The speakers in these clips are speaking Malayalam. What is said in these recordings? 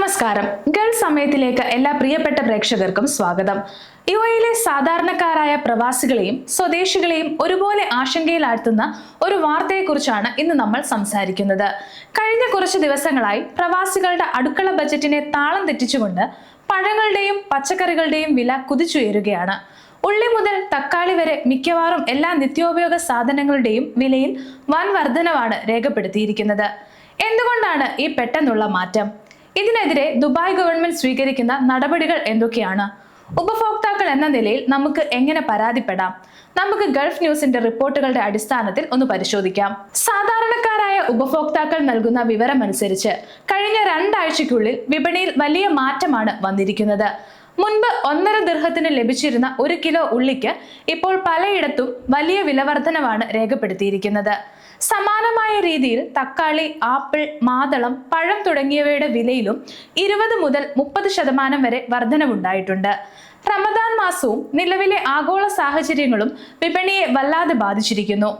നമസ്കാരം. ഗൾഫ് സമയത്തിലേക്ക് എല്ലാ പ്രിയപ്പെട്ട പ്രേക്ഷകർക്കും സ്വാഗതം. യുഎയിലെ സാധാരണക്കാരായ പ്രവാസികളെയും സ്വദേശികളെയും ഒരുപോലെ ആശങ്കയിലാഴ്ത്തുന്ന ഒരു വാർത്തയെക്കുറിച്ചാണ് ഇന്ന് നമ്മൾ സംസാരിക്കുന്നത്. കഴിഞ്ഞ കുറച്ച് ദിവസങ്ങളായി പ്രവാസികളുടെ അടുക്കള ബജറ്റിനെ താളം തെറ്റിച്ചുകൊണ്ട് പഴങ്ങളുടെയും പച്ചക്കറികളുടെയും വില കുതിച്ചുയരുകയാണ്. ഉള്ളി മുതൽ തക്കാളി വരെ മിക്കവാറും എല്ലാ നിത്യോപയോഗ സാധനങ്ങളുടെയും വിലയിൽ വൻ വർധനവാണ് രേഖപ്പെടുത്തിയിരിക്കുന്നത്. എന്തുകൊണ്ടാണ് ഈ പെട്ടെന്നുള്ള മാറ്റം? ഇതിനെതിരെ ദുബായ് ഗവൺമെന്റ് സ്വീകരിക്കുന്ന നടപടികൾ എന്തൊക്കെയാണ്? ഉപഭോക്താക്കൾ എന്ന നിലയിൽ നമുക്ക് എങ്ങനെ പരാതിപ്പെടാം? നമുക്ക് ഗൾഫ് ന്യൂസിന്റെ റിപ്പോർട്ടുകളുടെ അടിസ്ഥാനത്തിൽ ഒന്ന് പരിശോധിക്കാം. സാധാരണക്കാരായ ഉപഭോക്താക്കൾ നൽകുന്ന വിവരമനുസരിച്ച് കഴിഞ്ഞ 2 ആഴ്ചയ്ക്കുള്ളിൽ വിപണിയിൽ വലിയ മാറ്റമാണ് വന്നിരിക്കുന്നത്. മുൻപ് 1.5 ദിർഹത്തിന് ലഭിച്ചിരുന്ന 1 കിലോ ഉള്ളിക്ക് ഇപ്പോൾ പലയിടത്തും വലിയ വിലവർധനവാണ് രേഖപ്പെടുത്തിയിരിക്കുന്നത്. സമാനമായ രീതിയിൽ തക്കാളി, ആപ്പിൾ, മാതളം, പഴം തുടങ്ങിയവയുടെ വിലയിലും 20 മുതൽ 30% വരെ വർധനവുണ്ടായിട്ടുണ്ട്. റമദാൻ മാസവും നിലവിലെ ആഗോള സാഹചര്യങ്ങളും വിപണിയെ വല്ലാതെ ബാധിച്ചിരിക്കുന്നു.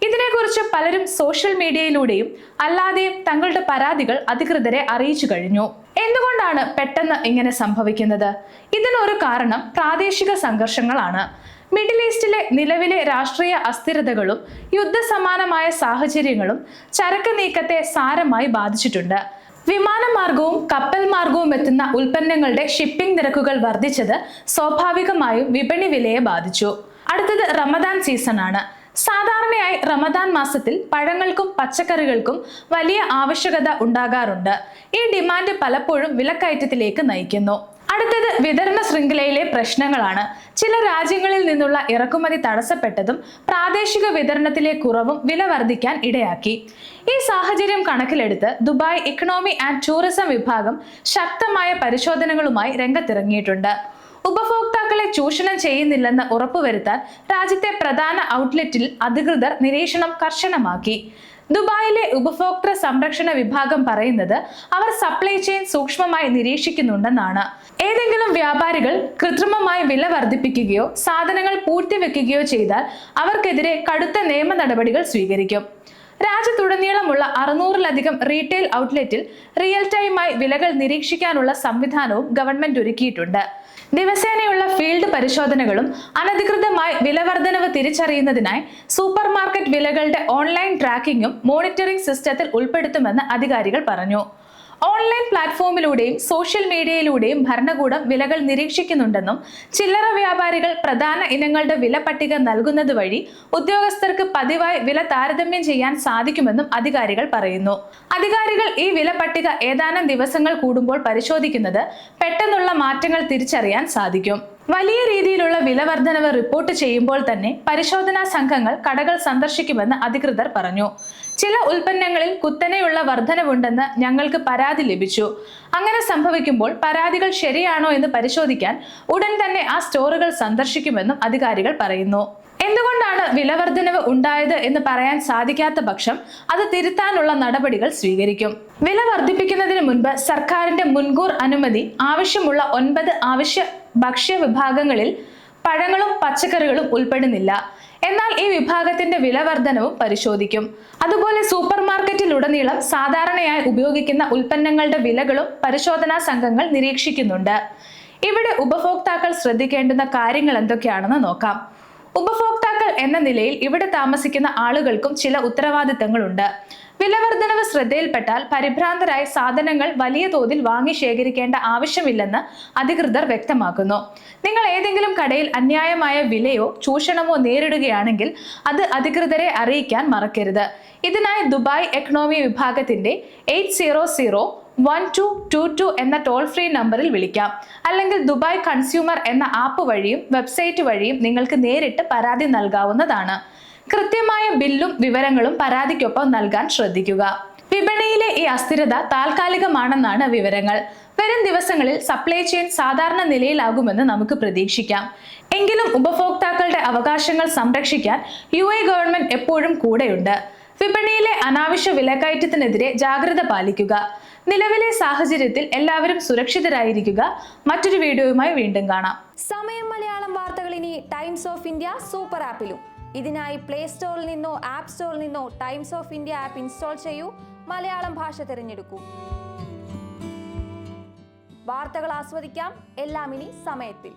ഇതിനെക്കുറിച്ച് പലരും സോഷ്യൽ മീഡിയയിലൂടെയും അല്ലാതെയും തങ്ങളുടെ പരാതികൾ അധികൃതരെ അറിയിച്ചു കഴിഞ്ഞു. എന്തുകൊണ്ടാണ് പെട്ടെന്ന് ഇങ്ങനെ സംഭവിക്കുന്നത്? ഇതിനൊരു കാരണം പ്രാദേശിക സംഘർഷങ്ങളാണ്. മിഡിൽ ഈസ്റ്റിലെ നിലവിലെ രാഷ്ട്രീയ അസ്ഥിരതകളും യുദ്ധസമാനമായ സാഹചര്യങ്ങളും ചരക്ക് നീക്കത്തെ സാരമായി ബാധിച്ചിട്ടുണ്ട്. വിമാനമാർഗവും കപ്പൽ മാർഗവും എത്തുന്ന ഉൽപ്പന്നങ്ങളുടെ ഷിപ്പിംഗ് നിരക്കുകൾ വർദ്ധിച്ചത് സ്വാഭാവികമായും വിപണി വിലയെ ബാധിച്ചു. അടുത്തത് റമദാൻ സീസൺ ആണ്. സാധാരണയായി റമദാൻ മാസത്തിൽ പഴങ്ങൾക്കും പച്ചക്കറികൾക്കും വലിയ ആവശ്യകത ഉണ്ടാകാറുണ്ട്. ഈ ഡിമാൻഡ് പലപ്പോഴും വിലക്കയറ്റത്തിലേക്ക് നയിക്കുന്നു. അടുത്തത് വിതരണ ശൃംഖലയിലെ പ്രശ്നങ്ങളാണ്. ചില രാജ്യങ്ങളിൽ നിന്നുള്ള ഇറക്കുമതി തടസ്സപ്പെട്ടതും പ്രാദേശിക വിതരണത്തിലെ കുറവും വില വർദ്ധിക്കാൻ ഇടയാക്കി. ഈ സാഹചര്യം കണക്കിലെടുത്ത് ദുബായ് ഇക്കണോമി ആൻഡ് ടൂറിസം വിഭാഗം ശക്തമായ പരിശോധനകളുമായി രംഗത്തിറങ്ങിയിട്ടുണ്ട്. ഉപഭോക്താക്കളെ ചൂഷണം ചെയ്യുന്നില്ലെന്ന് ഉറപ്പുവരുത്താൻ രാജ്യത്തെ പ്രധാന ഔട്ട്ലെറ്റിൽ അധികൃതർ നിരീക്ഷണം കർശനമാക്കി. ദുബായിലെ ഉപഭോക്തൃ സംരക്ഷണ വിഭാഗം പറയുന്നത് അവർ സപ്ലൈ ചെയിൻ സൂക്ഷ്മമായി നിരീക്ഷിക്കുന്നുണ്ടെന്നാണ്. ഏതെങ്കിലും വ്യാപാരികൾ കൃത്രിമമായി വില വർദ്ധിപ്പിക്കുകയോ സാധനങ്ങൾ പൂഴ്ത്തിവെക്കുകയോ ചെയ്താൽ അവർക്കെതിരെ കടുത്ത നിയമ നടപടികൾ സ്വീകരിക്കും. രാജ്യത്തുടനീളമുള്ള 600-ലധികം റീറ്റെയിൽ ഔട്ട്ലെറ്റിൽ റിയൽ ടൈമായി വിലകൾ നിരീക്ഷിക്കാനുള്ള സംവിധാനവും ഗവൺമെന്റ് ഒരുക്കിയിട്ടുണ്ട്. ദിവസേനയുള്ള ഫീൽഡ് പരിശോധനകളും അനധികൃതമായി വിലവർധനവ് തിരിച്ചറിയുന്നതിനായി സൂപ്പർ മാർക്കറ്റ് വിലകളുടെ ഓൺലൈൻ ട്രാക്കിംഗും മോണിറ്ററിംഗ് സിസ്റ്റത്തിൽ ഉൾപ്പെടുത്തുമെന്ന് അധികാരികൾ പറഞ്ഞു. ഓൺലൈൻ പ്ലാറ്റ്ഫോമിലൂടെയും സോഷ്യൽ മീഡിയയിലൂടെയും ഭരണകൂടം വിലകൾ നിരീക്ഷിക്കുന്നുണ്ടെന്നും ചില്ലറ വ്യാപാരികൾ പ്രധാന ഇനങ്ങളുടെ വില പട്ടിക നൽകുന്നത് വഴി ഉദ്യോഗസ്ഥർക്ക് പതിവായി വില താരതമ്യം ചെയ്യാൻ സാധിക്കുമെന്നും അധികാരികൾ പറയുന്നു. അധികാരികൾ ഈ വില പട്ടിക ഏതാനും ദിവസങ്ങൾ കൂടുമ്പോൾ പരിശോധിക്കുന്നത് പെട്ടെന്നുള്ള മാറ്റങ്ങൾ തിരിച്ചറിയാൻ സാധിക്കും. വലിയ രീതിയിലുള്ള വിലവർധനവ് റിപ്പോർട്ട് ചെയ്യുമ്പോൾ തന്നെ പരിശോധനാ സംഘങ്ങൾ കടകൾ സന്ദർശിക്കുമെന്ന് അധികൃതർ പറഞ്ഞു. ചില ഉൽപ്പന്നങ്ങളിൽ കുത്തനെയുള്ള വർധനവുണ്ടെന്ന് ഞങ്ങൾക്ക് പരാതി ലഭിച്ചു. അങ്ങനെ സംഭവിക്കുമ്പോൾ പരാതികൾ ശരിയാണോ എന്ന് പരിശോധിക്കാൻ ഉടൻ തന്നെ ആ സ്റ്റോറുകൾ സന്ദർശിക്കുമെന്നും അധികാരികൾ പറയുന്നു. എന്തുകൊണ്ടാണ് വിലവർധനവ് ഉണ്ടായത് എന്ന് പറയാൻ സാധിക്കാത്ത പക്ഷം അത് തിരുത്താനുള്ള നടപടികൾ സ്വീകരിക്കും. വില വർദ്ധിപ്പിക്കുന്നതിന് മുൻപ് സർക്കാരിന്റെ മുൻകൂർ അനുമതി ആവശ്യമുള്ള 9 അവശ്യ ഭക്ഷ്യ വിഭാഗങ്ങളിൽ പഴങ്ങളും പച്ചക്കറികളും ഉൾപ്പെടുന്നില്ല. എന്നാൽ ഈ വിഭാഗത്തിന്റെ വിലവർധനവും പരിശോധിക്കും. അതുപോലെ സൂപ്പർ മാർക്കറ്റിലുടനീളം സാധാരണയായി ഉപയോഗിക്കുന്ന ഉൽപ്പന്നങ്ങളുടെ വിലകളും പരിശോധനാ സംഘങ്ങൾ നിരീക്ഷിക്കുന്നുണ്ട്. ഇവിടെ ഉപഭോക്താക്കൾ ശ്രദ്ധിക്കേണ്ടുന്ന കാര്യങ്ങൾ എന്തൊക്കെയാണെന്ന് നോക്കാം. ഉപഭോക്താക്കൾ എന്ന നിലയിൽ ഇവിടെ താമസിക്കുന്ന ആളുകൾക്കും ചില ഉത്തരവാദിത്തങ്ങളുണ്ട്. വിലവർധനവ് ശ്രദ്ധയിൽപ്പെട്ടാൽ പരിഭ്രാന്തരായി സാധനങ്ങൾ വലിയ തോതിൽ വാങ്ങി ശേഖരിക്കേണ്ട ആവശ്യമില്ലെന്ന് അധികൃതർ വ്യക്തമാക്കുന്നു. നിങ്ങൾ ഏതെങ്കിലും കടയിൽ അന്യായമായ വിലയോ ചൂഷണമോ നേരിടുകയാണെങ്കിൽ അത് അധികൃതരെ അറിയിക്കാൻ മറക്കരുത്. ഇതിനായി ദുബായ് എക്കണോമി വിഭാഗത്തിന്റെ 800-1222 എന്ന ടോൾ ഫ്രീ നമ്പറിൽ വിളിക്കാം. അല്ലെങ്കിൽ ദുബായ് കൺസ്യൂമർ എന്ന ആപ്പ് വഴിയും വെബ്സൈറ്റ് വഴിയും നിങ്ങൾക്ക് നേരിട്ട് പരാതി നൽകാവുന്നതാണ്. കൃത്യമായ ബില്ലും വിവരങ്ങളും പരാതിക്കൊപ്പം നൽകാൻ ശ്രദ്ധിക്കുക. വിപണിയിലെ ഈ അസ്ഥിരത താൽക്കാലികമാണെന്നാണ് വിവരങ്ങൾ. വരും ദിവസങ്ങളിൽ സപ്ലൈ ചെയിൻ സാധാരണ നിലയിലാകുമെന്ന് നമുക്ക് പ്രതീക്ഷിക്കാം. എങ്കിലും ഉപഭോക്താക്കളുടെ അവകാശങ്ങൾ സംരക്ഷിക്കാൻ UAE ഗവൺമെന്റ് എപ്പോഴും കൂടെയുണ്ട്. വിപണിയിലെ അനാവശ്യ വിലക്കയറ്റത്തിനെതിരെ ജാഗ്രത പാലിക്കുക. നിലവിലെ സാഹചര്യത്തിൽ എല്ലാവരും സുരക്ഷിതരായിരിക്കുക. മറ്റൊരു വീഡിയോയുമായി വീണ്ടും കാണാം. സമയം മലയാളം വാർത്തകൾ ഇനി ടൈംസ് ഓഫ് ഇന്ത്യ സൂപ്പർ ആപ്പിലും. ഇതിനായി പ്ലേ സ്റ്റോറിൽ നിന്നോ ആപ്പ് സ്റ്റോറിൽ നിന്നോ times of India app install ചെയ്യൂ. മലയാളം ഭാഷ തിരഞ്ഞെടുക്കൂ. വാർത്തകൾ ആസ്വദിക്കാം, എല്ലാം ഇനി സമയത്തിൽ.